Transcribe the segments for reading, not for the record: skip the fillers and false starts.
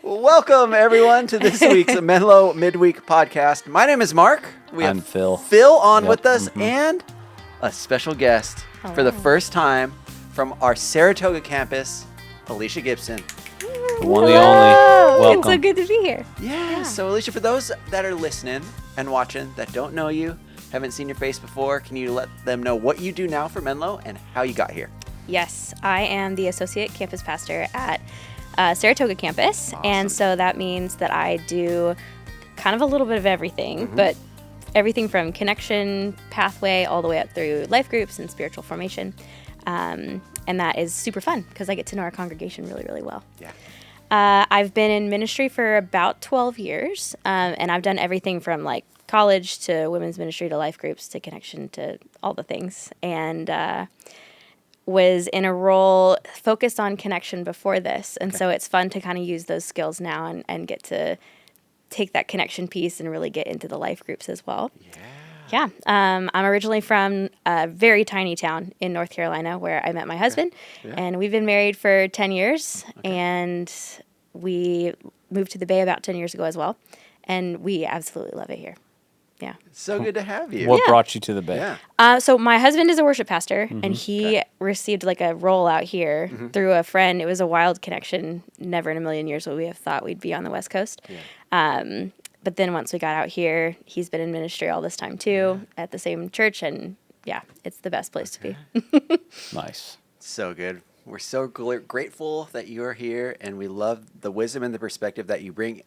Welcome, everyone, to this week's Menlo Midweek podcast. My name is Mark. I'm Phil. Phil on with us and a special guest for the first time from our Saratoga campus, Alisha Gibson. The one, the only. Welcome. It's so good to be here. Yeah. So, Alisha, for those that are listening and watching that don't know you, haven't seen your face before, can you let them know what you do now for Menlo and how you got here? Yes, I am the associate campus pastor at Saratoga campus. Awesome. And so that means that I do kind of a little bit of everything, but everything from connection pathway all the way up through life groups and spiritual formation. And that is super fun because I get to know our congregation really, really well. Yeah. I've been in ministry for about 12 years, and I've done everything from like college to women's ministry to life groups to connection to all the things, and was in a role focused on connection before this. And so it's fun to kind of use those skills now and get to take that connection piece and really get into the life groups as well. Yeah. I'm originally from a very tiny town in North Carolina where I met my husband, and we've been married for 10 years, and we moved to the Bay about 10 years ago as well, and we absolutely love it here. Yeah. It's so good to have you. What brought you to the Bay? Yeah. So my husband is a worship pastor, and he received like a role out here through a friend. It was a wild connection. Never in a million years would we have thought we'd be on the West Coast. Yeah. But then once we got out here, he's been in ministry all this time too at the same church, and yeah, it's the best place to be. Nice. So good. We're so grateful that you're here, and we love the wisdom and the perspective that you bring.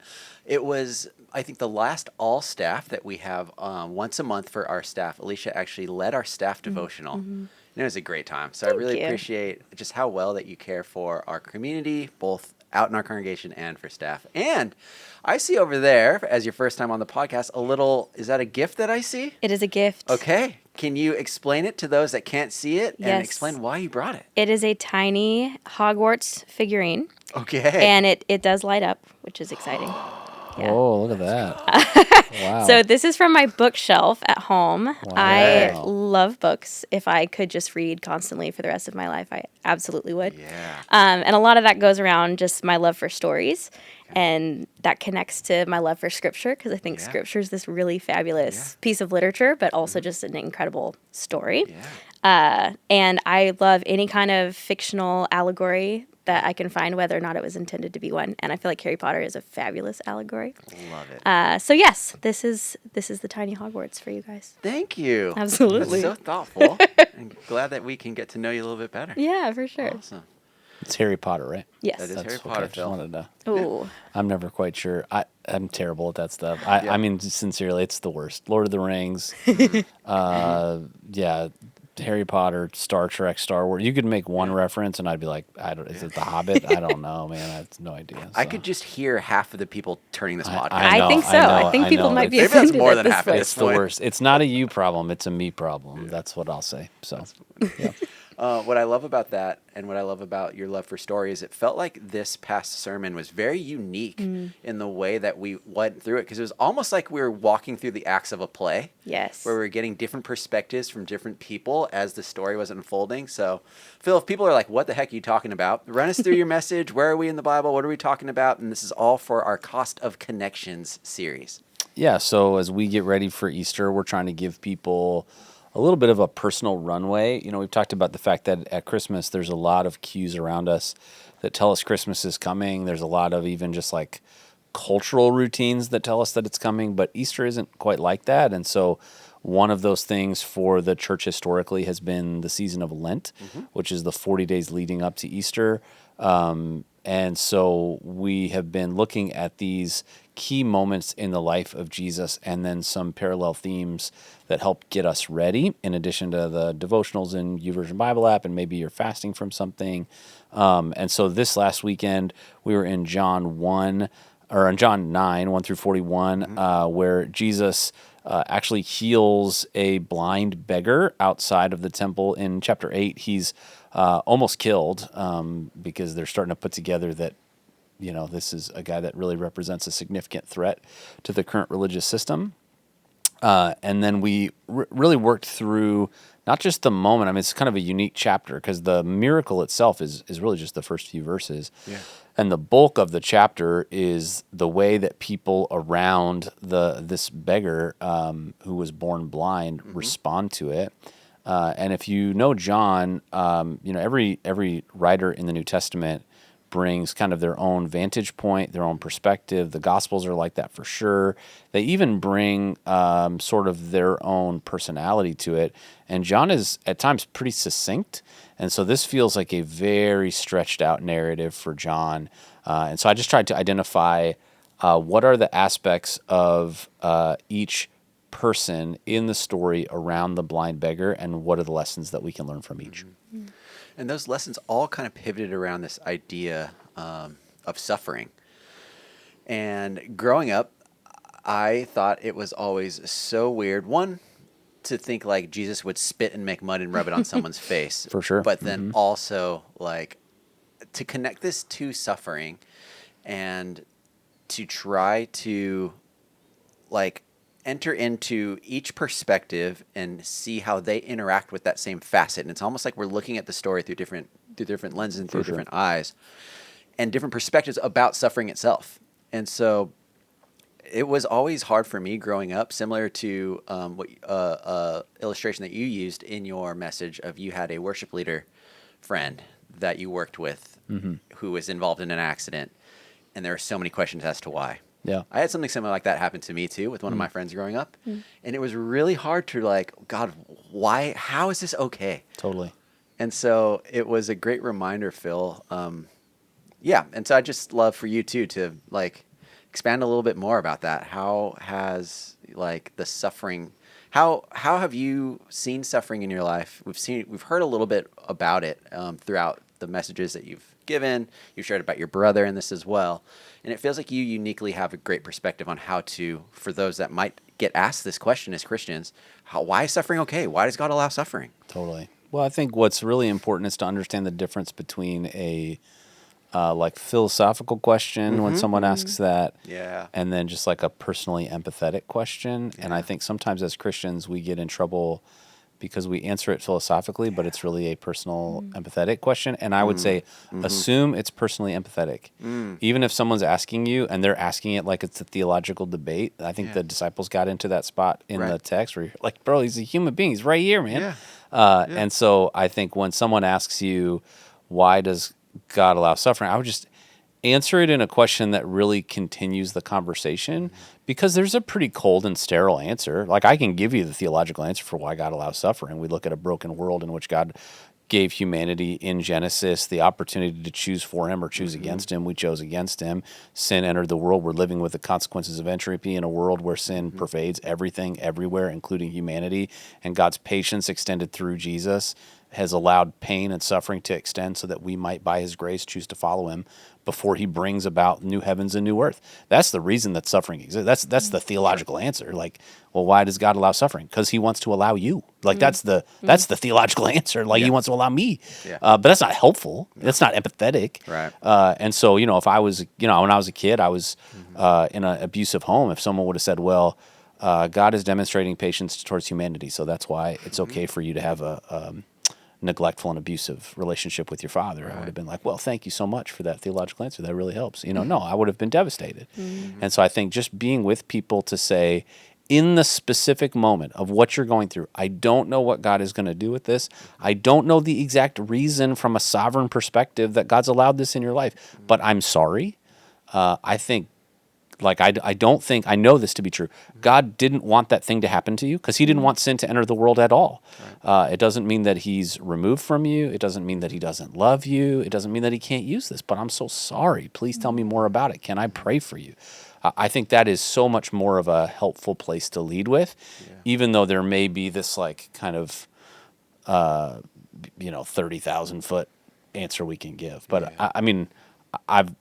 It was, I think, the last all staff that we have once a month for our staff. Alisha actually led our staff devotional, and it was a great time. So I really appreciate just how well that you care for our community, both out in our congregation and for staff. And I see over there, as your first time on the podcast, a little, is that a gift that I see? It is a gift. Okay. Can you explain it to those that can't see it and explain why you brought it? It is a tiny Hogwarts figurine. Okay. And it does light up, which is exciting. Yeah. Oh, look at that. Wow. So this is from my bookshelf at home. Wow. I love books. If I could just read constantly for the rest of my life, I absolutely would. Yeah. And a lot of that goes around just my love for stories. And that connects to my love for scripture, because I think scripture is this really fabulous piece of literature, but also just an incredible story. Yeah. And I love any kind of fictional allegory that I can find, whether or not it was intended to be one. And I feel like Harry Potter is a fabulous allegory. Love it. So yes, this is the tiny Hogwarts for you guys. Thank you. Absolutely. That's so thoughtful. And glad that we can get to know you a little bit better. Yeah, for sure. Awesome. It's Harry Potter, right? Yes. That is That's Harry okay. Potter, Just Phil. wanted to. Ooh. I'm never quite sure. I'm terrible at that stuff. I mean, sincerely, it's the worst. Lord of the Rings. Harry Potter, Star Trek, Star Wars. You could make one reference, and I'd be like, is it The Hobbit? I don't know, man. I have no idea. So. I could just hear half of the people turning this podcast. I think so. I think people might be Maybe that's offended more at than this half of point. it. It's the worst. It's not a you problem. It's a me problem. That's what I'll say. So, yeah. What I love about that and what I love about your love for story is it felt like this past sermon was very unique in the way that we went through it, because it was almost like we were walking through the acts of a play. Yes. Where we were getting different perspectives from different people as the story was unfolding. So, Phil, if people are like, what the heck are you talking about? Run us through your message. Where are we in the Bible? What are we talking about? And this is all for our Cost of Connections series. Yeah, so as we get ready for Easter, we're trying to give people a little bit of a personal runway. You know, we've talked about the fact that at Christmas, there's a lot of cues around us that tell us Christmas is coming. There's a lot of even just like cultural routines that tell us that it's coming, but Easter isn't quite like that. And so one of those things for the church historically has been the season of Lent, which is the 40 days leading up to Easter. And so we have been looking at these key moments in the life of Jesus and then some parallel themes that help get us ready, in addition to the devotionals in YouVersion Bible app, and maybe you're fasting from something. And so this last weekend, we were in John 9, 1 through 41, where Jesus actually heals a blind beggar outside of the temple. In chapter 8, he's almost killed because they're starting to put together that, you know, this is a guy that really represents a significant threat to the current religious system. And then we really worked through not just the moment. I mean, it's kind of a unique chapter because the miracle itself is really just the first few verses. Yeah. And the bulk of the chapter is the way that people around this beggar who was born blind respond to it. And if you know John, every writer in the New Testament brings kind of their own vantage point, their own perspective. The Gospels are like that for sure. They even bring sort of their own personality to it. And John is at times pretty succinct. And so this feels like a very stretched out narrative for John. And so I just tried to identify what are the aspects of each person in the story around the blind beggar and what are the lessons that we can learn from each. And those lessons all kind of pivoted around this idea of suffering. And growing up, I thought it was always so weird. One, to think like Jesus would spit and make mud and rub it on someone's face. For sure. But then also like to connect this to suffering and to try to like enter into each perspective and see how they interact with that same facet. And it's almost like we're looking at the story through different lenses and through different eyes and different perspectives about suffering itself. And so it was always hard for me growing up, similar to what illustration that you used in your message of you had a worship leader friend that you worked with who was involved in an accident. And there are so many questions as to why. Yeah. I had something similar like that happen to me too with one of my friends growing up. And it was really hard to like, God, why, how is this okay? Totally. And so it was a great reminder, Phil. Yeah. And so I just love for you too, to like expand a little bit more about that. How has like the suffering, how have you seen suffering in your life? We've heard a little bit about it throughout the messages that you've given. You've shared about your brother in this as well. And it feels like you uniquely have a great perspective on how to, for those that might get asked this question as Christians, why is suffering okay? Why does God allow suffering? Totally. Well, I think what's really important is to understand the difference between a like philosophical question when someone asks that, Yeah. and then just like a personally empathetic question. And I Yeah. think sometimes as Christians we get in trouble because we answer it philosophically, but it's really a personal empathetic question. And I would say assume it's personally empathetic. Even if someone's asking you and they're asking it like it's a theological debate. I think the disciples got into that spot in the text where you're like, bro, he's a human being. He's right here, man. And so I think when someone asks you, why does God allow suffering? I would just answer it in a question that really continues the conversation, because there's a pretty cold and sterile answer. Like I can give you the theological answer for why God allows suffering. We look at a broken world in which God gave humanity in Genesis the opportunity to choose for him or choose against him. We chose against him. Sin entered the world. We're living with the consequences of entropy in a world where sin pervades everything, everywhere, including humanity. And God's patience extended through Jesus has allowed pain and suffering to extend so that we might, by his grace, choose to follow him before he brings about new heavens and new earth. That's the reason that suffering exists. That's the theological answer. Like, well, why does God allow suffering? Because he wants to allow you. Like that's the theological answer. Like he wants to allow me. Yeah. But that's not helpful. That's not empathetic. Right. And so, if I was, when I was a kid, I was in an abusive home. If someone would have said, well, God is demonstrating patience towards humanity, so that's why it's okay for you to have a neglectful and abusive relationship with your father. I would have been like, well, thank you so much for that theological answer. That really helps. No, I would have been devastated. And so I think just being with people to say, in the specific moment of what you're going through, I don't know what God is going to do with this. I don't know the exact reason from a sovereign perspective that God's allowed this in your life, but I'm sorry. I think, I don't think, I know this to be true. God didn't want that thing to happen to you because he didn't want sin to enter the world at all. It doesn't mean that he's removed from you. It doesn't mean that he doesn't love you. It doesn't mean that he can't use this, but I'm so sorry. Please tell me more about it. Can I pray for you? I think that is so much more of a helpful place to lead with, even though there may be this kind of, 30,000 foot answer we can give. But I mean, I've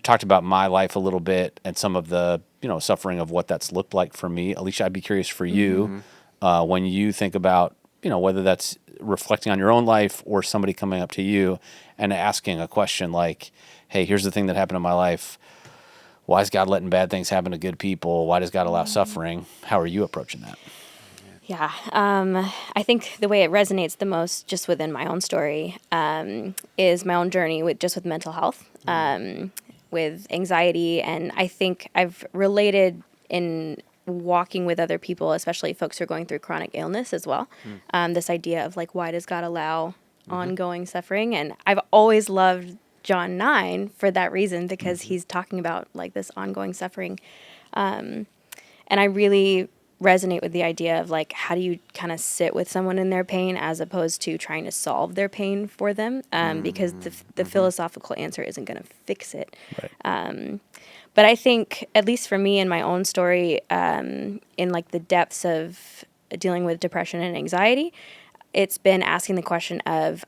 talked about my life a little bit and some of the, suffering of what that's looked like for me. Alisha, I'd be curious for you when you think about, whether that's reflecting on your own life or somebody coming up to you and asking a question like, hey, here's the thing that happened in my life. why is God letting bad things happen to good people? Why does God allow suffering? How are you approaching that? Yeah, I think the way it resonates the most, just within my own story, is my own journey with mental health, with anxiety, and I think I've related in walking with other people, especially folks who are going through chronic illness as well. This idea of like, why does God allow ongoing suffering? And I've always loved John 9 for that reason, because he's talking about like this ongoing suffering. And I really resonate with the idea of like, how do you kind of sit with someone in their pain as opposed to trying to solve their pain for them? Because the philosophical answer isn't going to fix it. Right. But I think, at least for me in my own story, in like the depths of dealing with depression and anxiety, it's been asking the question of,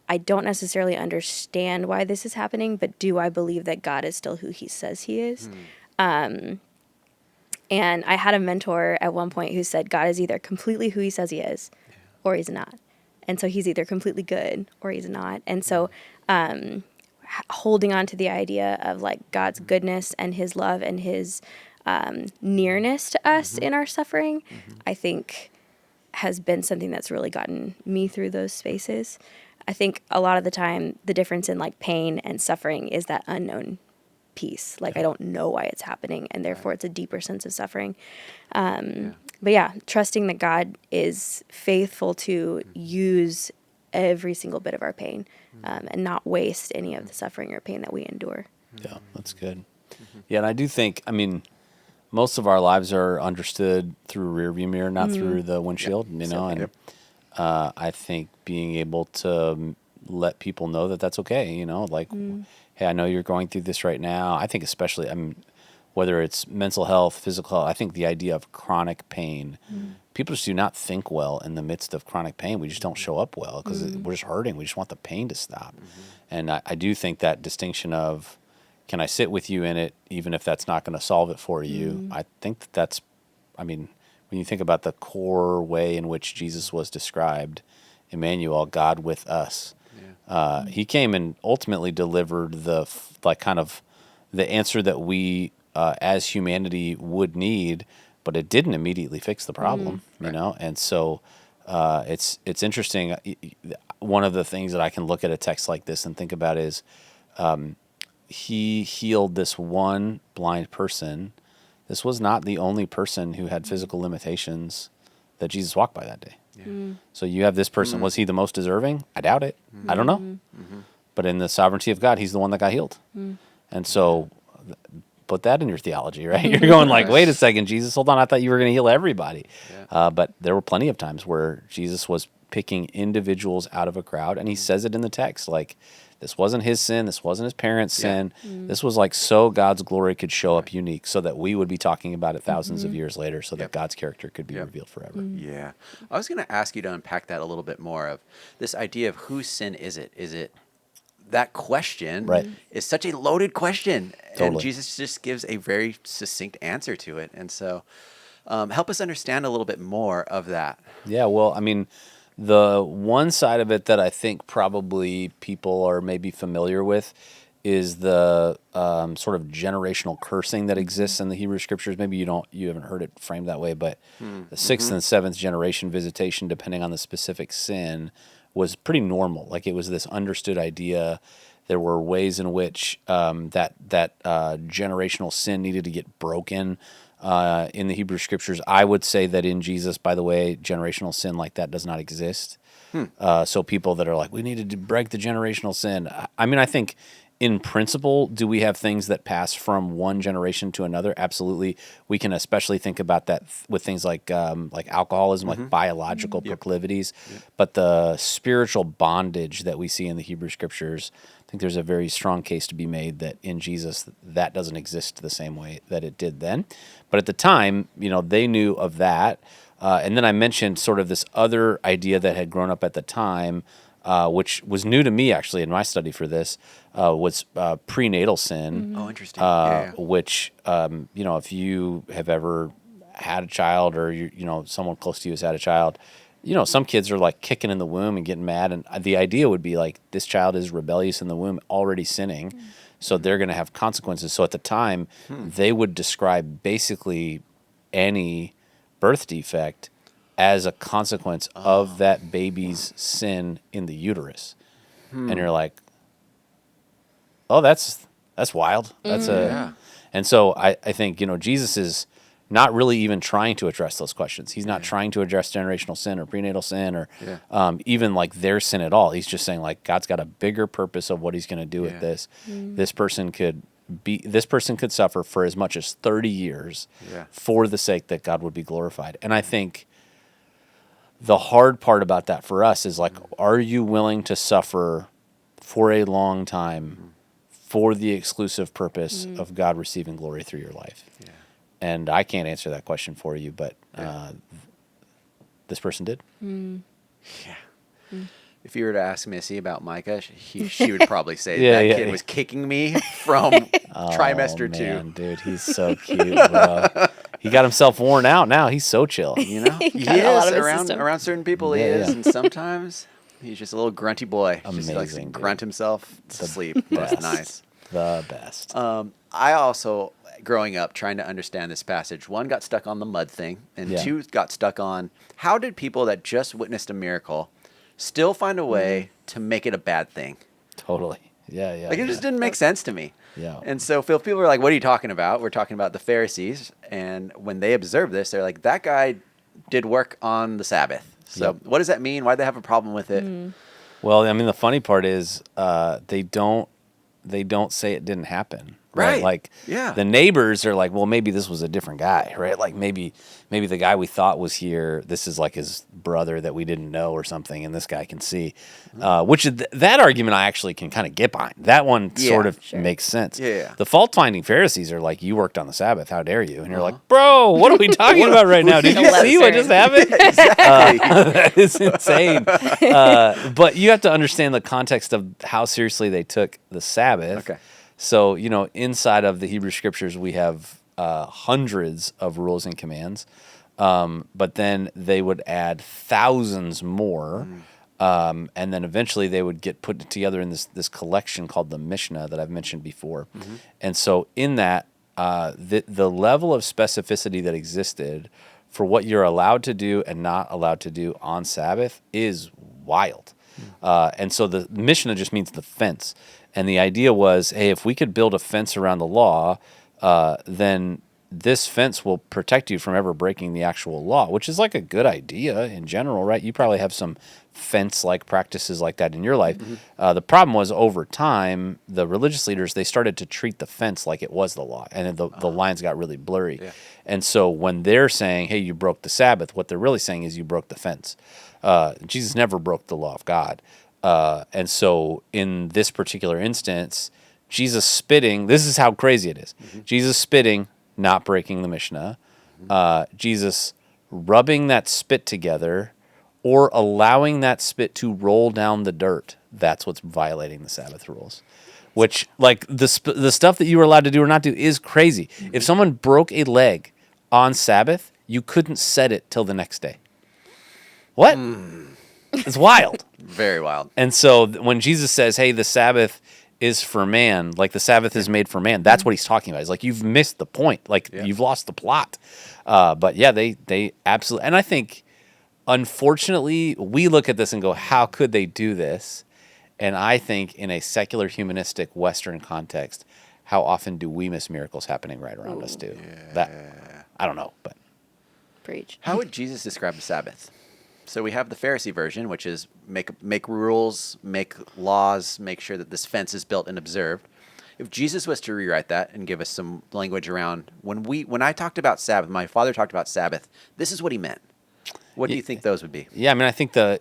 I don't necessarily understand why this is happening, but do I believe that God is still who he says he is? And I had a mentor at one point who said, God is either completely who he says he is, or he's not. And so he's either completely good or he's not. And so holding on to the idea of like God's goodness and his love and his nearness to us in our suffering, I think has been something that's really gotten me through those spaces. I think a lot of the time the difference in like pain and suffering is that unknown piece. Like I don't know why it's happening, and therefore it's a deeper sense of suffering. But yeah, trusting that God is faithful to use every single bit of our pain, and not waste any of the suffering or pain that we endure. Yeah, that's good. Yeah, and I do think, I mean, most of our lives are understood through a rearview mirror, not through the windshield, you know, and I think being able to let people know that that's okay, you know, like, hey, I know you're going through this right now. I think especially, I mean, whether it's mental health, physical health, I think the idea of chronic pain, people just do not think well in the midst of chronic pain. We just don't show up well because we're just hurting. We just want the pain to stop. And I do think that distinction of, can I sit with you in it, even if that's not going to solve it for you? I think that's, I mean, when you think about the core way in which Jesus was described, Emmanuel, God with us, he came and ultimately delivered the like kind of the answer that we as humanity would need, but it didn't immediately fix the problem, you know. And so it's interesting. One of the things that I can look at a text like this and think about is he healed this one blind person. This was not the only person who had physical limitations that Jesus walked by that day. So you have this person. Was he the most deserving? I doubt it. I don't know. But in the sovereignty of God, he's the one that got healed. And so put that in your theology, right? You're going like, wait a second, Jesus, hold on. I thought you were going to heal everybody. But there were plenty of times where Jesus was picking individuals out of a crowd. And he says it in the text, like, this wasn't his sin. This wasn't his parents' sin. This was like so God's glory could show up unique so that we would be talking about it thousands of years later so that God's character could be revealed forever. Yeah. I was going to ask you to unpack that a little bit more of this idea of whose sin is it? Is it that question is such a loaded question. Totally. And Jesus just gives a very succinct answer to it. And so help us understand a little bit more of that. Yeah, well, I mean, the one side of it that I think probably people are maybe familiar with is the sort of generational cursing that exists in the Hebrew Scriptures. Maybe you haven't heard it framed that way, but the sixth and seventh generation visitation, depending on the specific sin, was pretty normal. Like it was this understood idea. There were ways in which that generational sin needed to get broken. In the Hebrew Scriptures, I would say that in Jesus, by the way, generational sin like that does not exist. So people that are like, we needed to break the generational sin. I mean, I think in principle, do we have things that pass from one generation to another? Absolutely. We can especially think about that with things like alcoholism, like biological proclivities. But the spiritual bondage that we see in the Hebrew Scriptures, I think there's a very strong case to be made that in Jesus that doesn't exist the same way that it did then. But at the time, you know, they knew of that. And then I mentioned sort of this other idea that had grown up at the time, which was new to me actually in my study for this, was prenatal sin. Oh, interesting. Which, you know, if you have ever had a child or, you know, someone close to you has had a child, you know, some kids are like kicking in the womb and getting mad. And the idea would be like, this child is rebellious in the womb, already sinning. So they're going to have consequences. So at the time, they would describe basically any birth defect as a consequence of that baby's sin in the uterus. And you're like, oh, that's wild. And so I think, Jesus is not really even trying to address those questions. He's not trying to address generational sin or prenatal sin or even like their sin at all. He's just saying like God's got a bigger purpose of what he's going to do with this. This person could suffer for as much as 30 years for the sake that God would be glorified. And I think the hard part about that for us is like, are you willing to suffer for a long time for the exclusive purpose of God receiving glory through your life? Yeah. And I can't answer that question for you, but this person did. Yeah. If you were to ask Missy about Micah, she would probably say that kid was kicking me from trimester man, 2. Dude, he's so cute, bro. He got himself worn out now. He's so chill. He is around certain people. He is, and sometimes he's just a little grunty boy. Amazing, just likes to grunt himself to sleep. That's nice. The best. I also, growing up, trying to understand this passage, one, got stuck on the mud thing, and two, got stuck on how did people that just witnessed a miracle still find a way to make it a bad thing? Totally. Yeah. Like, it just didn't make sense to me. Yeah. And so if people are like, what are you talking about? We're talking about the Pharisees. And when they observe this, they're like, that guy did work on the Sabbath. So what does that mean? Why do they have a problem with it? Well, I mean, the funny part is they don't say it didn't happen. Right. Like the neighbors are like, well, maybe this was a different guy, right? Like maybe the guy we thought was here, this is like his brother that we didn't know or something, and this guy can see. Which that argument I actually can kind of get behind. That one sort of makes sense. Yeah. The fault-finding Pharisees are like, you worked on the Sabbath, how dare you? And you're like, bro, what are we talking about right now? Did you see what just happened? Exactly. That is insane. But you have to understand the context of how seriously they took the Sabbath. Okay. So, inside of the Hebrew Scriptures, we have hundreds of rules and commands, but then they would add thousands more, and then eventually they would get put together in this collection called the Mishnah that I've mentioned before. And so in that, the level of specificity that existed for what you're allowed to do and not allowed to do on Sabbath is wild. And so the Mishnah just means the fence. And the idea was, hey, if we could build a fence around the law, then this fence will protect you from ever breaking the actual law, which is like a good idea in general, right? You probably have some fence-like practices like that in your life. The problem was over time, the religious leaders, they started to treat the fence like it was the law, and the lines got really blurry. Yeah. And so when they're saying, hey, you broke the Sabbath, what they're really saying is you broke the fence. Jesus never broke the law of God. And so in this particular instance, Jesus spitting, this is how crazy it is. Jesus spitting, not breaking the Mishnah. Jesus rubbing that spit together or allowing that spit to roll down the dirt. That's what's violating the Sabbath rules. Which, like, the stuff that you were allowed to do or not do is crazy. If someone broke a leg on Sabbath, you couldn't set it till the next day. What? It's wild. Very wild. And so when Jesus says, hey, the Sabbath is for man, like the Sabbath is made for man, that's what he's talking about. He's like, you've missed the point. Like, you've lost the plot. But yeah, they absolutely, and I think, unfortunately, we look at this and go, how could they do this? And I think in a secular, humanistic, Western context, how often do we miss miracles happening right around us too? That, I don't know, but. Preach. How would Jesus describe the Sabbath? So we have the Pharisee version, which is make rules, make laws, make sure that this fence is built and observed. If Jesus was to rewrite that and give us some language around when I talked about Sabbath, my father talked about Sabbath, this is what he meant. What do you think those would be? Yeah, I mean, I think the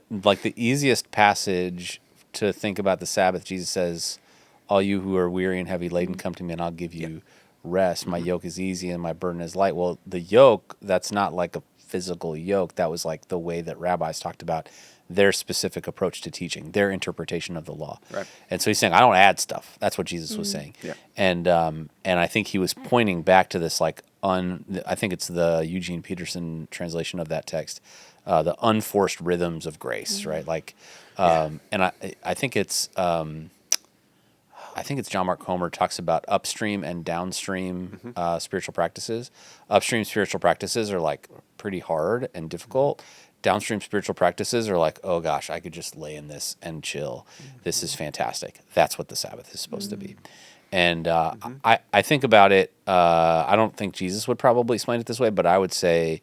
easiest passage to think about the Sabbath, Jesus says, all you who are weary and heavy laden, come to me and I'll give you rest. My yoke is easy and my burden is light. Well, the yoke, that's not like a physical yoke. That was like the way that rabbis talked about their specific approach to teaching, their interpretation of the law. Right. And so he's saying, I don't add stuff. That's what Jesus was saying. Yeah. And I think he was pointing back to this, like, I think it's the Eugene Peterson translation of that text, the unforced rhythms of grace, right? Like, and I think it's, I think it's John Mark Comer talks about upstream and downstream spiritual practices. Upstream spiritual practices are like pretty hard and difficult. Downstream spiritual practices are like, oh gosh, I could just lay in this and chill. This is fantastic. That's what the Sabbath is supposed to be. And I think about it. I don't think Jesus would probably explain it this way, but I would say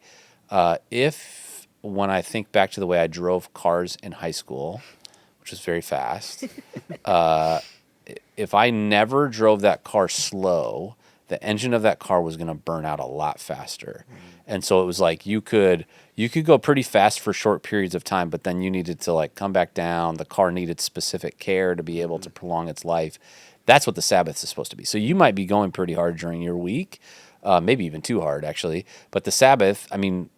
if when I think back to the way I drove cars in high school, which was very fast, if I never drove that car slow, the engine of that car was going to burn out a lot faster. And so it was like you could go pretty fast for short periods of time, but then you needed to like come back down. The car needed specific care to be able to prolong its life. That's what the Sabbath is supposed to be. So you might be going pretty hard during your week, maybe even too hard actually. But the Sabbath, I mean,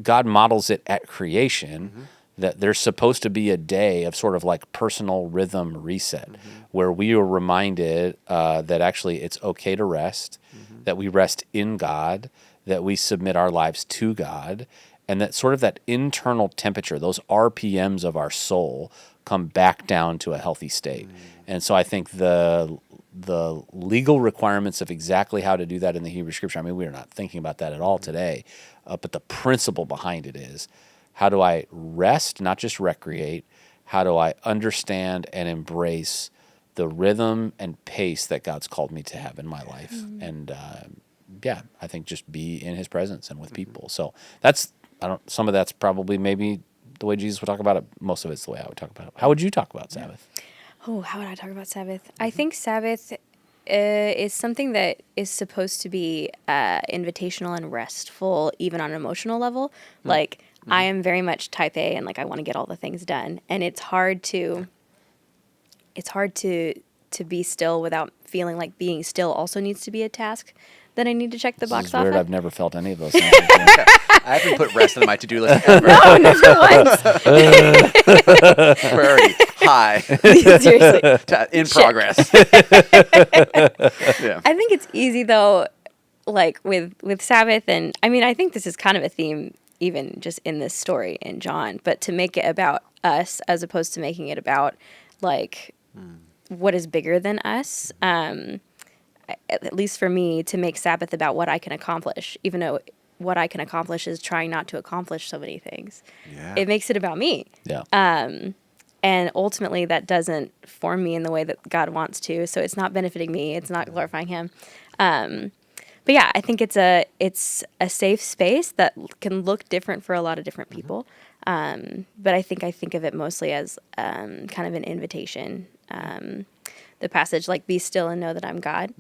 God models it at creation. That there's supposed to be a day of sort of like personal rhythm reset where we are reminded that actually it's okay to rest, that we rest in God, that we submit our lives to God, and that sort of that internal temperature, those RPMs of our soul come back down to a healthy state. And so I think the legal requirements of exactly how to do that in the Hebrew Scripture, I mean, we're not thinking about that at all today, but the principle behind it is, how do I rest, not just recreate? How do I understand and embrace the rhythm and pace that God's called me to have in my life? And I think just be in His presence and with people. So some of that's probably maybe the way Jesus would talk about it. Most of it's the way I would talk about it. How would you talk about Sabbath? Oh, how would I talk about Sabbath? I think Sabbath is something that is supposed to be invitational and restful, even on an emotional level. Like, I am very much type A, and like I want to get all the things done, and it's hard to be still without feeling like being still also needs to be a task that I need to check the box This is off. weird. Of. I've never felt any of those things. I haven't put rest on my to-do list ever. No, never once. Priority high. Seriously. In progress. Yeah. I think it's easy though, like with Sabbath, and I mean, I think this is kind of a theme even just in this story in John, but to make it about us as opposed to making it about like what is bigger than us. At least for me, to make Sabbath about what I can accomplish, even though what I can accomplish is trying not to accomplish so many things. Yeah. It makes it about me. Yeah. And ultimately that doesn't form me in the way that God wants to. So it's not benefiting me. It's not glorifying Him. But yeah, I think it's a safe space that can look different for a lot of different people. But I think of it mostly as kind of an invitation. The passage, like, be still and know that I'm God.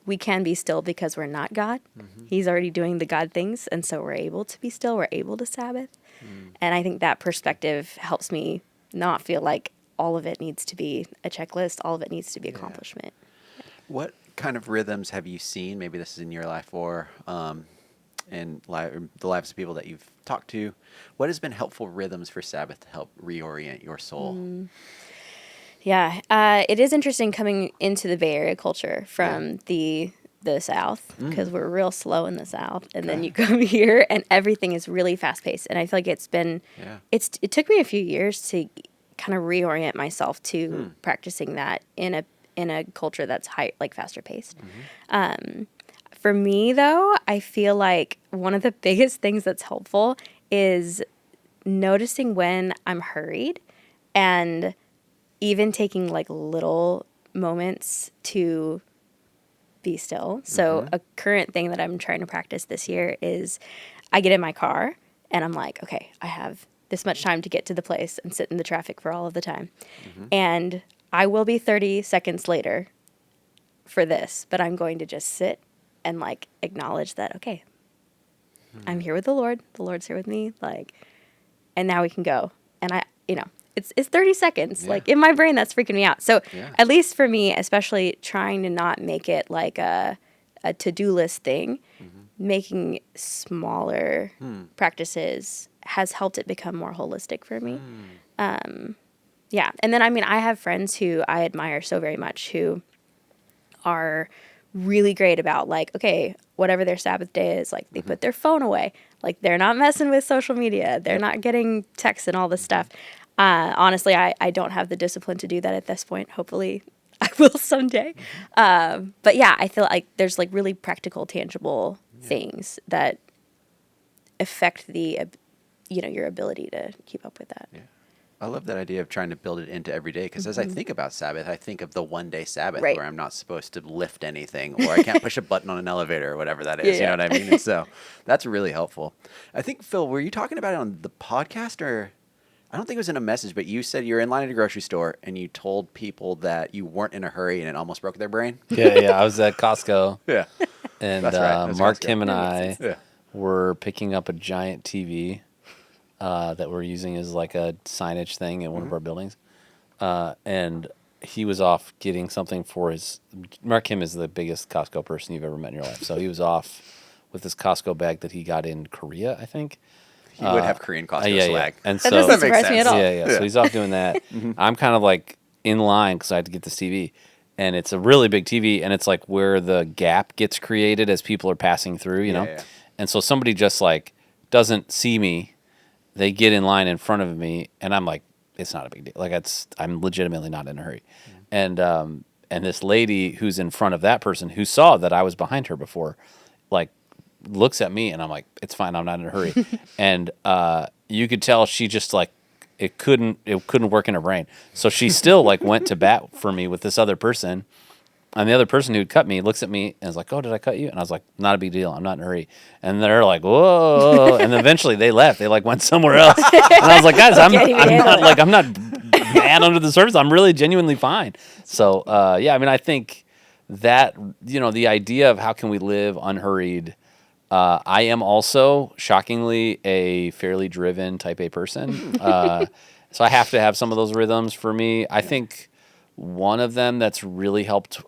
We can be still because we're not God. He's already doing the God things, and so we're able to be still. We're able to Sabbath. And I think that perspective helps me not feel like all of it needs to be a checklist. All of it needs to be accomplishment. What kind of rhythms have you seen? Maybe this is in your life or in the lives of people that you've talked to. What has been helpful rhythms for Sabbath to help reorient your soul? Yeah, it is interesting coming into the Bay Area culture from the South, because we're real slow in the South, and then you come here and everything is really fast paced. And I feel like it's been it took me a few years to kind of reorient myself to practicing that in a culture that's faster paced. For me though, I feel like one of the biggest things that's helpful is noticing when I'm hurried, and even taking like little moments to be still. So a current thing that I'm trying to practice this year is I get in my car and I'm like, okay, I have this much time to get to the place and sit in the traffic for all of the time. And I will be 30 seconds later for this, but I'm going to just sit and like acknowledge that, okay, I'm here with the Lord. The Lord's here with me. Like, and now we can go. And it's 30 seconds. Like in my brain, that's freaking me out. So at least for me, especially trying to not make it like a to-do list thing, making smaller practices has helped it become more holistic for me. Yeah. And then, I mean, I have friends who I admire so very much who are really great about like, okay, whatever their Sabbath day is, like they put their phone away. Like they're not messing with social media. They're not getting texts and all this stuff. Honestly, I don't have the discipline to do that at this point. Hopefully I will someday. But yeah, I feel like there's like really practical, tangible things that affect the, your ability to keep up with that. Yeah. I love that idea of trying to build it into every day because as I think about Sabbath, I think of the one day Sabbath Right. where I'm not supposed to lift anything or I can't push a button on an elevator or whatever that is. You know what I mean? And so that's really helpful. I think, Phil, were you talking about it on the podcast or I don't think it was in a message, but you said you were in line at a grocery store and you told people that you weren't in a hurry and it almost broke their brain? Yeah. I was at Costco. Yeah. And That's right. That's Mark, Costco. Tim, and I Yeah. were picking up a giant TV that we're using as like a signage thing at one of our buildings. And he was off getting something for his... Mark Kim is the biggest Costco person you've ever met in your life. So he was off with this Costco bag that he got in Korea, I think. He would have Korean Costco Yeah. swag. And That so, doesn't That makes surprise me at sense. all. Yeah. So he's off doing that. I'm kind of like in line because I had to get this TV. And it's a really big TV, and it's like where the gap gets created as people are passing through, you know? Yeah. And so somebody just like doesn't see me. They get in line in front of me, and I'm like, it's not a big deal. Like I'm legitimately not in a hurry. And this lady who's in front of that person who saw that I was behind her before, like looks at me, and I'm like, it's fine. I'm not in a hurry. And you could tell she just like, it couldn't work in her brain. So she still like went to bat for me with this other person. And the other person who'd cut me looks at me and is like, "Oh, did I cut you?" And I was like, "Not a big deal. I'm not in a hurry." And they're like, "Whoa!" And then eventually they left. They like went somewhere else. And I was like, "Guys, I'm not bad under the surface. I'm really genuinely fine." So yeah, I mean, I think that the idea of how can we live unhurried. I am also shockingly a fairly driven type A person, so I have to have some of those rhythms for me. I think. One of them that's really helped,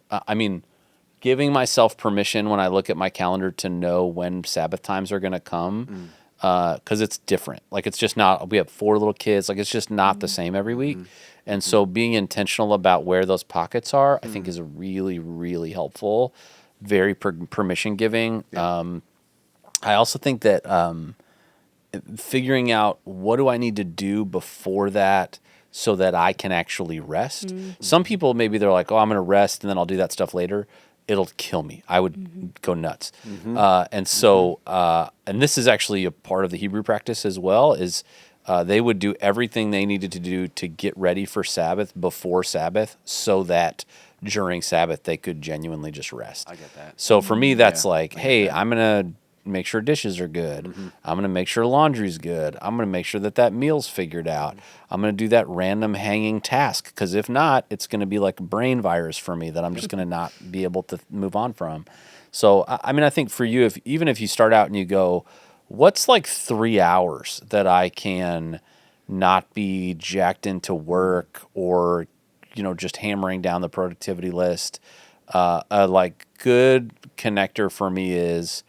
giving myself permission when I look at my calendar to know when Sabbath times are going to come, because it's different. Like, it's just not, we have 4 little kids, like, it's just not the same every week. And so being intentional about where those pockets are, I think is really, really helpful, very permission giving. I also think that figuring out what do I need to do before that so that I can actually rest. Some people, maybe they're like, oh, I'm going to rest and then I'll do that stuff later. It'll kill me. I would go nuts. And so, and this is actually a part of the Hebrew practice as well, is they would do everything they needed to do to get ready for Sabbath before Sabbath so that during Sabbath they could genuinely just rest. I get that. So for me, that's like, hey, I'm going to make sure dishes are good. I'm going to make sure laundry's good. I'm going to make sure that meal's figured out. I'm going to do that random hanging task because if not, it's going to be like a brain virus for me that I'm just going to not be able to move on from. So, I think for you, even if you start out and you go, what's like 3 hours that I can not be jacked into work or, just hammering down the productivity list, a like good connector for me is,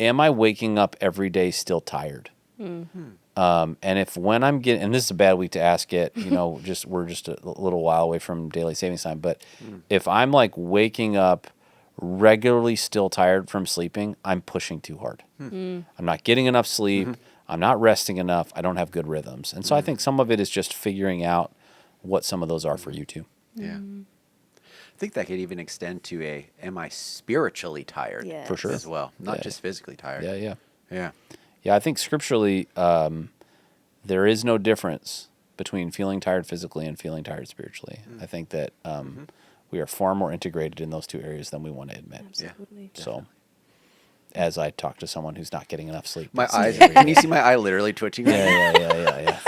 am I waking up every day still tired? And if when I'm getting, and this is a bad week to ask it, we're just a little while away from daylight savings time. But if I'm like waking up regularly still tired from sleeping, I'm pushing too hard. I'm not getting enough sleep. I'm not resting enough. I don't have good rhythms. And so I think some of it is just figuring out what some of those are for you too. Yeah. I think that could even extend to am I spiritually tired Yes. For sure. as well, not Yeah. just physically tired. Yeah. Yeah. I think scripturally, there is no difference between feeling tired physically and feeling tired spiritually. I think that we are far more integrated in those two areas than we want to admit. Absolutely. So, as I talk to someone who's not getting enough sleep, My it's eyes, every can you day. see my eye literally twitching? Right now? Yeah.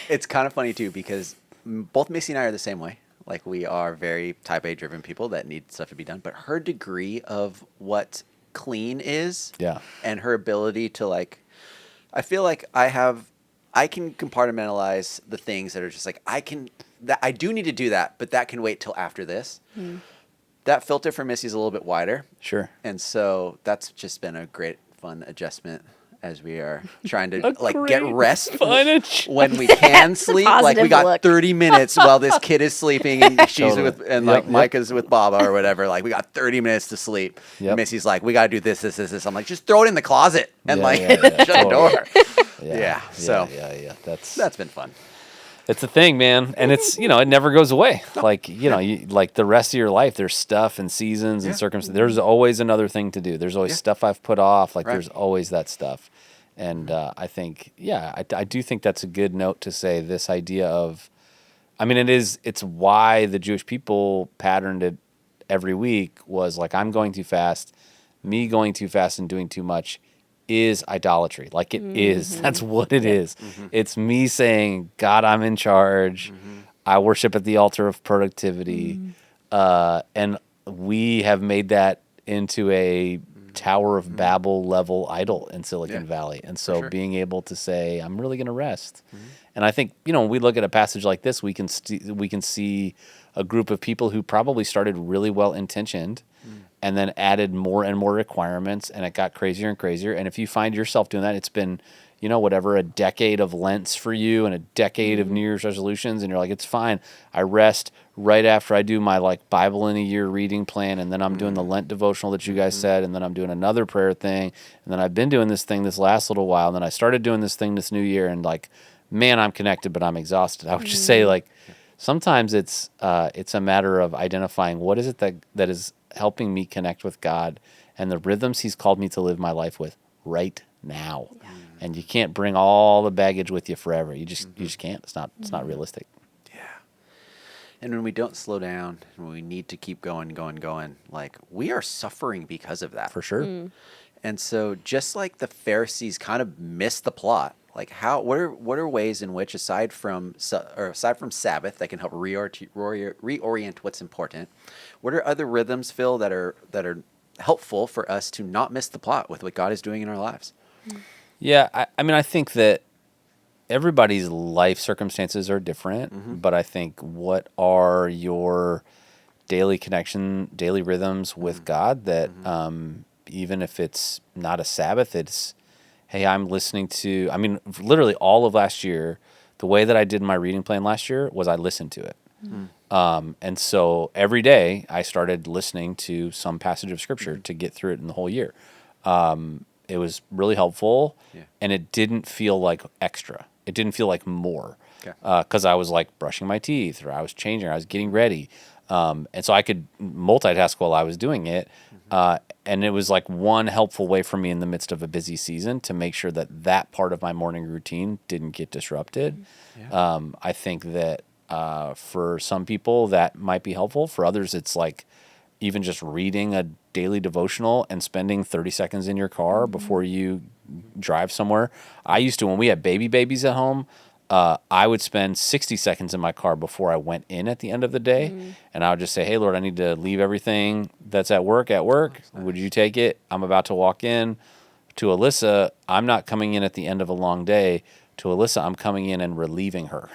It's kind of funny too because both Missy and I are the same way. Like we are very type A driven people that need stuff to be done, but her degree of what clean is Yeah. and her ability to like, I feel like I can compartmentalize the things that are just like, I do need to do that, but that can wait till after this. That filter for Missy's a little bit wider. Sure. And so that's just been a great fun adjustment as we are trying to get rest when we can sleep. Like we Positive got look. 30 minutes while this kid is sleeping and she's Totally. like Yep. Micah's with Baba or whatever. Like we got 30 minutes to sleep. Yep. Missy's like, we got to do this. I'm like, just throw it in the closet and Yeah. shut the door. Yeah. So Yeah. that's been fun. It's a thing, man, and it's it never goes away. Like like the rest of your life, there's stuff and seasons and Yeah. circumstances. There's always another thing to do. There's always Yeah. stuff I've put off. Like Right. there's always that stuff, and I think I do think that's a good note to say. This idea of, I mean, it's why the Jewish people patterned it every week was like I'm going too fast, me going too fast and doing too much is idolatry. Like it is. That's what it is. It's me saying, God, I'm in charge. I worship at the altar of productivity. And we have made that into a Tower of Babel level idol in Silicon Yeah, Valley. And so sure. being able to say, I'm really going to rest. And I think, when we look at a passage like this, we can see a group of people who probably started really well intentioned and then added more and more requirements, and it got crazier and crazier. And if you find yourself doing that, it's been, whatever, a decade of Lents for you and a decade of New Year's resolutions, and you're like, it's fine. I rest right after I do my Bible in a year reading plan, and then I'm doing the Lent devotional that you guys said, and then I'm doing another prayer thing, and then I've been doing this thing this last little while, and then I started doing this thing this new year, and man, I'm connected, but I'm exhausted. I would just say sometimes it's a matter of identifying what is it that is helping me connect with God and the rhythms He's called me to live my life with right now. Yeah. And you can't bring all the baggage with you forever. You just can't. It's not realistic. Yeah. And when we don't slow down, when we need to keep going, like we are suffering because of that. For sure. And so just like the Pharisees kind of missed the plot, like what are ways in which aside from Sabbath that can help reorient what's important, what are other rhythms, Phil, that are helpful for us to not miss the plot with what God is doing in our lives? Yeah, I mean, I think that everybody's life circumstances are different, but I think what are your daily rhythms with God that even if it's not a Sabbath, it's, hey, I'm listening to, I mean, literally all of last year, the way that I did my reading plan last year was I listened to it. And so every day I started listening to some passage of Scripture to get through it in the whole year. It was really helpful, and it didn't feel like extra. It didn't feel like more, because I was brushing my teeth, or I was changing, or I was getting ready. And so I could multitask while I was doing it. And it was one helpful way for me in the midst of a busy season to make sure that part of my morning routine didn't get disrupted. I think that for some people that might be helpful. For others, it's even just reading a daily devotional and spending 30 seconds in your car before you drive somewhere. I used to, when we had babies at home, I would spend 60 seconds in my car before I went in at the end of the day. And I would just say, hey, Lord, I need to leave everything that's at work. Would you take it? I'm about to walk in. To Alyssa, I'm not coming in at the end of a long day. To Alyssa, I'm coming in and relieving her.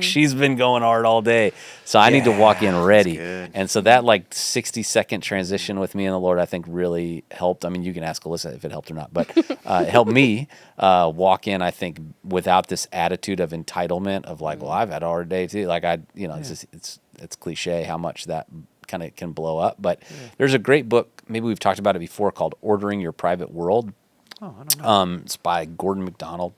She's been going hard all day. So I need to walk in ready. And so that 60-second transition with me and the Lord, I think really helped. I mean, you can ask Alyssa if it helped or not, but it helped me walk in, I think, without this attitude of entitlement of well, I've had a hard day too. It's cliche how much that kind of can blow up. But there's a great book, maybe we've talked about it before, called Ordering Your Private World. Oh, I don't know. It's by Gordon MacDonald.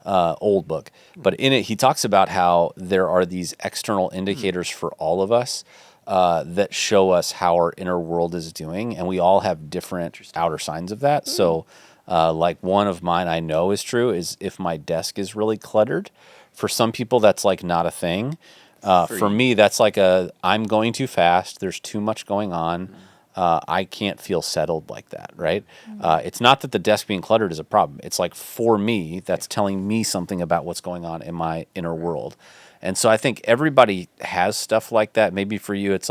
Old book, but in it he talks about how there are these external indicators for all of us that show us how our inner world is doing, and we all have different outer signs of that. So one of mine I know is true is if my desk is really cluttered. For some people that's not a thing. For me that's I'm going too fast, there's too much going on. I can't feel settled like that, right? It's not that the desk being cluttered is a problem. It's for me, that's telling me something about what's going on in my inner world. And so I think everybody has stuff like that. Maybe for you, it's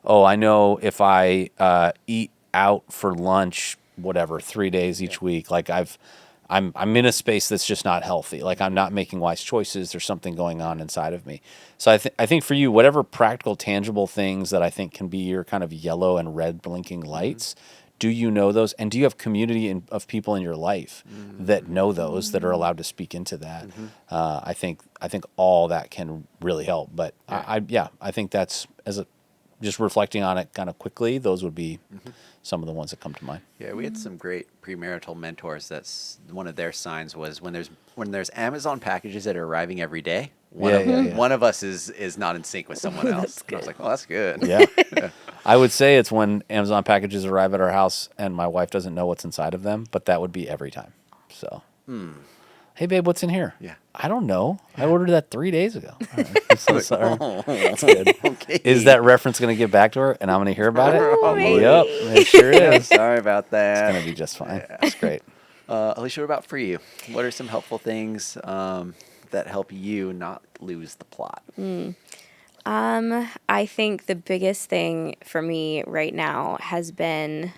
oh, I know if I eat out for lunch, 3 days each week, I'm in a space that's just not healthy. I'm not making wise choices. There's something going on inside of me. So I think for you, whatever practical, tangible things that I think can be your kind of yellow and red blinking lights, do you know those? And do you have community of people in your life that know those, that are allowed to speak into that? I think all that can really help. But I think that's, just reflecting on it kind of quickly, those would be some of the ones that come to mind. Yeah, we had some great premarital mentors. That's one of their signs was when there's Amazon packages that are arriving every day. One of us is not in sync with someone else. And I was like, well, that's good. Yeah. I would say it's when Amazon packages arrive at our house and my wife doesn't know what's inside of them, but that would be every time. So, hey, babe, what's in here? Yeah. I don't know. I ordered that 3 days ago. All right. I'm so sorry. That's good. Okay. Is that reference going to get back to her and I'm going to hear about it? Probably. Yep, it sure is. Sorry about that. It's going to be just fine. That's great. Alisha, what about for you? What are some helpful things that help you not lose the plot? I think the biggest thing for me right now has been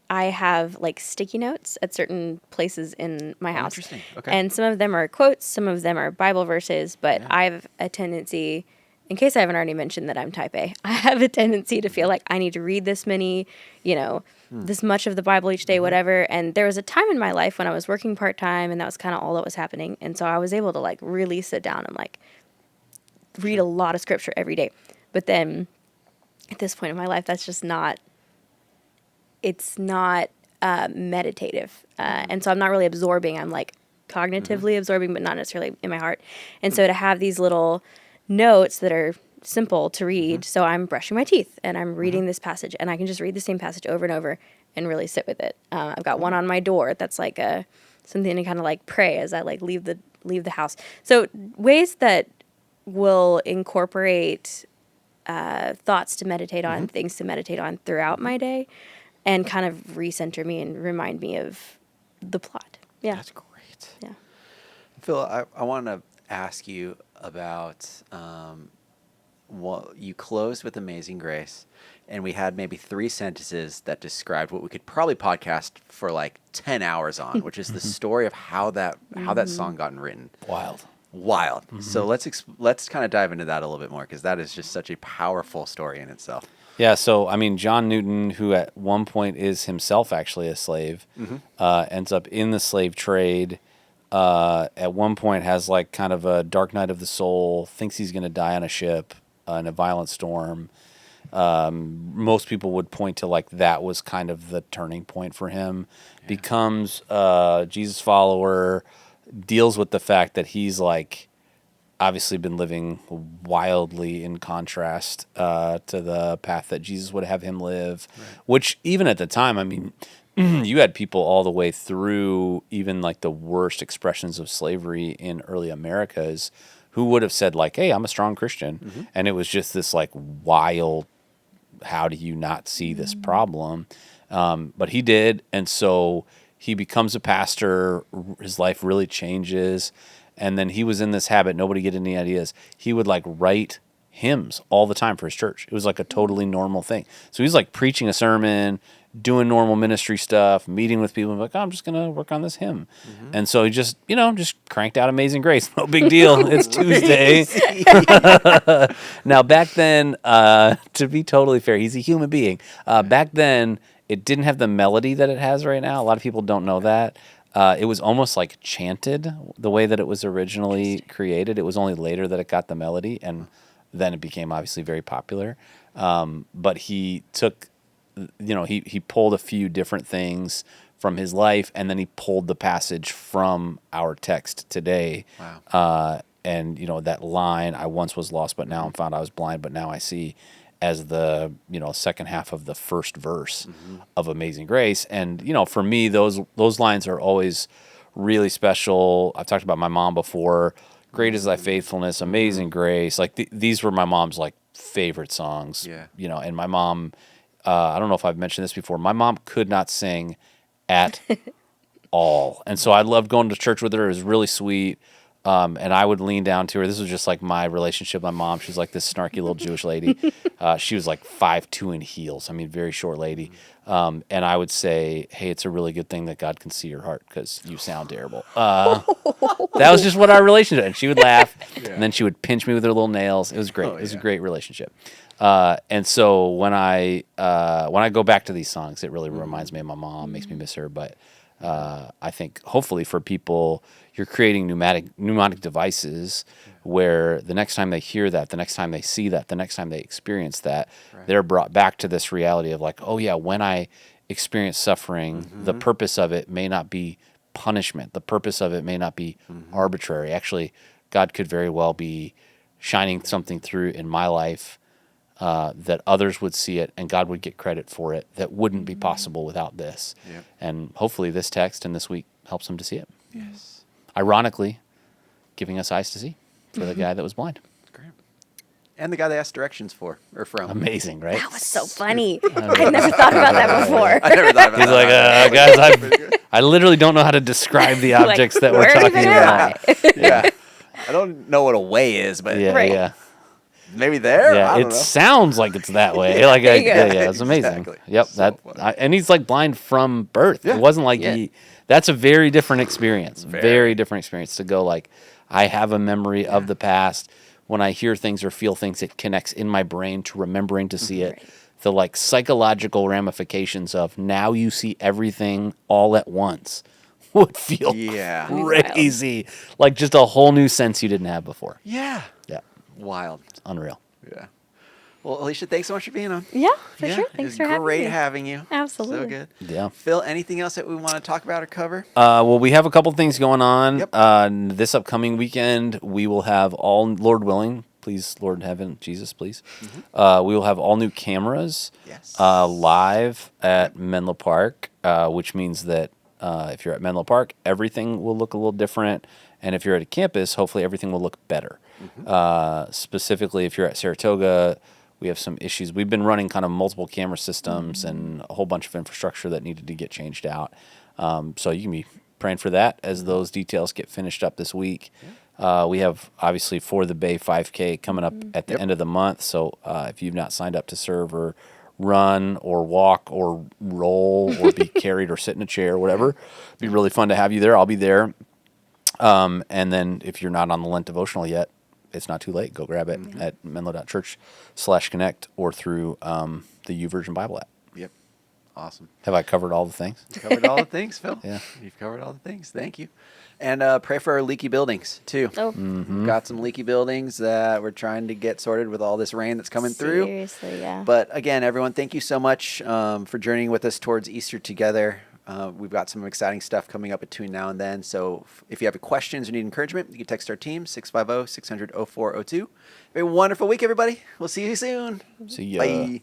I have like sticky notes at certain places in my house. Interesting. Okay. And some of them are quotes, some of them are Bible verses, but I have a tendency, in case I haven't already mentioned that I'm type A, I have a tendency to feel like I need to read this many, this much of the Bible each day, whatever. And there was a time in my life when I was working part-time and that was kind of all that was happening. And so I was able to like really sit down and like read a lot of scripture every day. But then at this point in my life, that's just not, it's not meditative. And so I'm not really absorbing. I'm like cognitively absorbing, but not necessarily in my heart. And so to have these little notes that are simple to read. So I'm brushing my teeth and I'm reading this passage and I can just read the same passage over and over and really sit with it. I've got one on my door that's like something to kind of like pray as I like leave the house. So ways that will incorporate thoughts to meditate on, things to meditate on throughout my day and kind of recenter me and remind me of the plot. Yeah. That's great. Yeah. Phil, I want to ask you about you closed with Amazing Grace, and we had maybe 3 sentences that described what we could probably podcast for like 10 hours on, which is the story of how that song got written. Wild. So let's kind of dive into that a little bit more because that is just such a powerful story in itself. Yeah, so I mean, John Newton, who at one point is himself actually a slave, ends up in the slave trade. At one point has like kind of a dark night of the soul, thinks he's going to die on a ship in a violent storm. Most people would point to like that was kind of the turning point for him. Yeah. Becomes a Jesus follower, deals with the fact that he's like obviously been living wildly in contrast to the path that Jesus would have him live, which even at the time, I mean, you had people all the way through even like the worst expressions of slavery in early Americas who would have said like, hey, I'm a strong Christian. And it was just this like wild, how do you not see this problem? But he did. And so he becomes a pastor. His life really changes. And then he was in this habit. Nobody get any ideas. He would like write hymns all the time for his church. It was like a totally normal thing. So he's like preaching a sermon, doing normal ministry stuff, meeting with people, and like, oh, I'm just going to work on this hymn. And so he just, just cranked out Amazing Grace. No big deal. It's Tuesday. Now, back then, to be totally fair, he's a human being. Back then, it didn't have the melody that it has right now. A lot of people don't know that. It was almost like chanted the way that it was originally created. It was only later that it got the melody, and then it became obviously very popular. But he took, he pulled a few different things from his life, and then he pulled the passage from our text today. Wow. And, that line, I once was lost, but now I'm found. I was blind, but now I see, as the second half of the first verse of Amazing Grace. And for me, those lines are always really special. I've talked about my mom before. Great is thy faithfulness, Amazing Grace. Like these were my mom's like favorite songs. Yeah. And my mom, I don't know if I've mentioned this before, my mom could not sing at all. And so I loved going to church with her. It was really sweet. And I would lean down to her. This was just like my relationship with my mom. She's like this snarky little Jewish lady. She was like 5'2" in heels. I mean, very short lady. And I would say, hey, it's a really good thing that God can see your heart because you sound terrible. That was just what our relationship. And she would laugh, and then she would pinch me with her little nails. It was great. It was a great relationship. And so when I go back to these songs, it really reminds me of my mom, makes me miss her. But I think hopefully for people, you're creating mnemonic devices where the next time they hear that, the next time they see that, the next time they experience that, they're brought back to this reality of like, oh yeah, when I experience suffering, the purpose of it may not be punishment. The purpose of it may not be arbitrary. Actually, God could very well be shining something through in my life that others would see it and God would get credit for it that wouldn't be possible without this. Yep. And hopefully this text and this week helps them to see it. Yes. Ironically, giving us eyes to see for the guy that was blind. Great. And the guy they asked directions for or from. Amazing, right? That was so funny. I never thought about that before. I never thought about He's that. like, guys, I literally don't know how to describe the Like, objects that we're where talking even am about. I? Yeah. I don't know what a way is, but Yeah, Right. yeah. maybe there. Yeah, I it don't know. sounds like it's that way. Like, There you go. yeah, it's amazing. Exactly. Yep, So funny. and he's like blind from birth. Yeah. It wasn't like Yeah. that's a very different experience. Very. Very different experience to go like, I have a memory of the past. When I hear things or feel things, it connects in my brain to remembering to see it. Right. The like psychological ramifications of now you see everything all at once would feel Yeah. crazy. Like just a whole new sense you didn't have before. Yeah. Yeah, Wild. unreal. Yeah. Well, Alisha, thanks so much for being on. Yeah, for Yeah, sure. it Thanks was for having great me. having you. Absolutely. So good. Yeah. Phil, anything else that we want to talk about or cover? Well, we have a couple things going on. Yep. This upcoming weekend, we will have all, Lord willing, please, Lord in heaven, Jesus, please. We will have all new cameras Yes. live at Menlo Park, which means that if you're at Menlo Park, everything will look a little different. And if you're at a campus, hopefully everything will look better. Specifically, if you're at Saratoga, we have some issues. We've been running kind of multiple camera systems and a whole bunch of infrastructure that needed to get changed out. So you can be praying for that as those details get finished up this week. We have obviously For the Bay 5K coming up at the end of the month. So if you've not signed up to serve or run or walk or roll or be carried or sit in a chair or whatever, it'd be really fun to have you there. I'll be there. And then if you're not on the Lent devotional yet, it's not too late. Go grab it at menlo.church/connect or through the YouVersion Bible app. Yep. Awesome. Have I covered all the things? You covered all the things, Phil. Yeah. You've covered all the things. Thank you. And pray for our leaky buildings, too. Oh, We've got some leaky buildings that we're trying to get sorted with all this rain that's coming through. seriously, yeah. But again, everyone, thank you so much for journeying with us towards Easter together. We've got some exciting stuff coming up between now and then. So if you have any questions or need encouragement, you can text our team, 650-600-0402. Have a wonderful week, everybody. We'll see you soon. See ya. Bye.